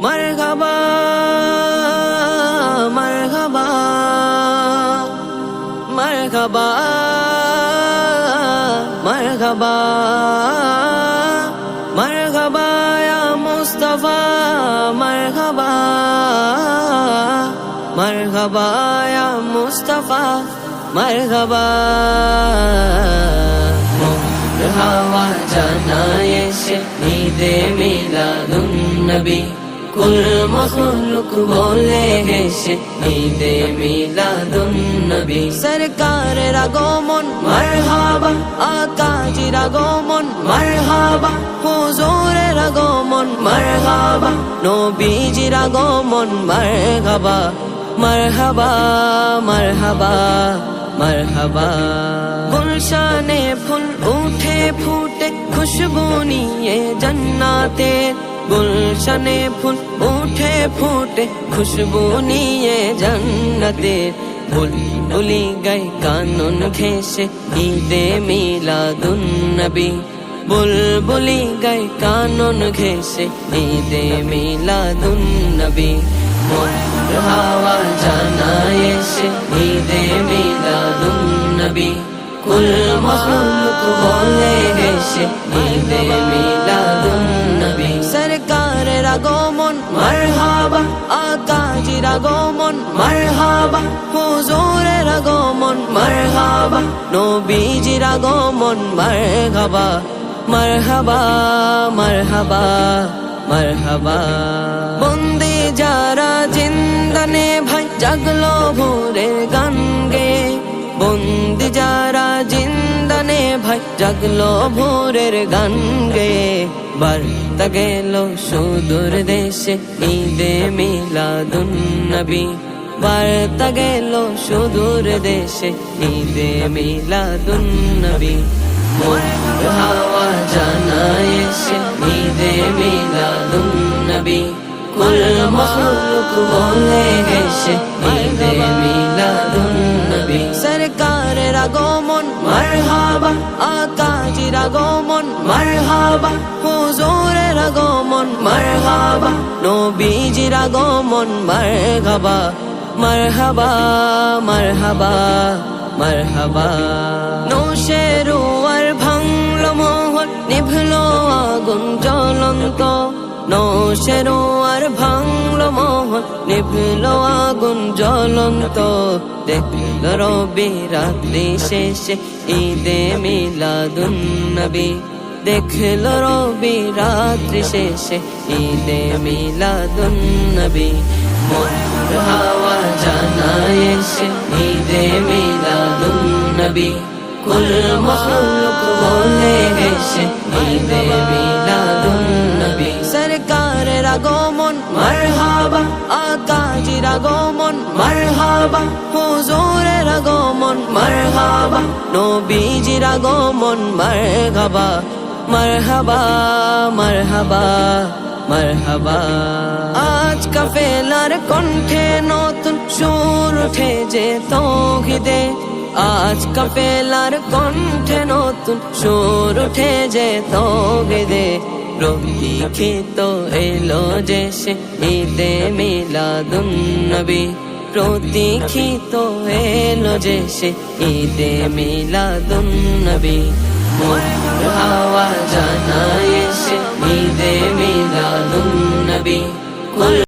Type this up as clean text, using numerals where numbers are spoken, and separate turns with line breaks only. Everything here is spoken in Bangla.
মারহাবা মারহাবা মারহাবা মারহাবা মারহাবা ইয়া মুস্তাফা মারহাবা মারহাবা ইয়া মুস্তাফা মারহাবা হাওয়া জানায় এসে ঈদে মিলাদুন নবী কুল মখলুক বলে হেসে ঈদে মিলাদুন নবী সরকারের আগমন মারহাবা আকাজির আগমন মারহাবা হুজুরের আগমন মারহাবা নবীজির আগমন মারহাবা মারহাবা মারহাবা মারহাবা গুলশানে ফুল উঠে ফুটে খুশবু নিয়ে জান্নাতে গুলশানে ফুল উঠে ফুটে খুশবু নিয়ে জান্নাতে বুলবুলি গায় কানন ঘেঁষে ঈদে মিলাদুন নবী বুলবুলি গায় কানন ঘেঁষে ঈদে মিলাদুন নবী হাওয়া জানায় এসে ঈদে মিলাদুন নবী কুল মখলুক বলে হেসে ঈদে মিলাদুন নবী সরকারের আগমন মারহাবা আকাজির আগমন মারহাবা হুজুরের আগমন মারহাবা নবীজির আগমন মারহাবা মারহাবা মারহাবা মারহাবা বন্দী যারা জিন্দানে ভাই জাগলো ভোরের গান গেয়ে বন্দি যারা জিন্দানে ভাই জাগলো ভোরের গান গেয়ে বার্তা গেল সুদূর দেশে ঈদে মিলাদুন নবী বার্তা গেল সুদূর দেশে ঈদে মিলাদুন নবী হাওয়া জানায় এসে ঈদে মিলাদুন নবী কুল মখলুক বলে হেসে ঈদে মিলাদুন নবী সরকারের আগমন মারহাবা আকাজির আগমন মারহাবা হুজুরের আগমন মারহাবা নবীজির আগমন মারহাবা মারহাবা মারহাবা মারহাবা নৌশেরু আর ভাঙলো মোহন নিভলো আগুন জ্বলন্ত নৌশেরু আর ভাঙলো মোহন নিভলো আগুন জ্বলন্ত দেখলো রবি রাত্রি শেষে ঈদে মিলাদুন নবী দেখলো রবি রাত্রি শেষে ঈদে মিলাদুন নবী হাওয়া জানায় এসে ঈদে মিলাদুন নবী কুল মখলুক বলে হেসে ঈদে মিলাদুন নবী সরকারের আগমন মারহাবা আকাজির আগমন মারহাবা হুজুরের আগমন মারহাবা নবীজির আগমন মারহাবা মারহাবা মারহাবা মারহাবা আজ কাফেলার কণ্ঠে নতুন সুর উঠে যে তৌহিদে আজ কাফেলার কণ্ঠে নতুন সুর উঠে যে তৌহিদে প্রতীক্ষিত এলো যে সে ঈদে মিলাদুন নবী প্রতীক্ষিত এলো যে সে ঈদে মিলাদুন নবী হাওয়া জানায় এসে ঈদে মিলাদুন নবী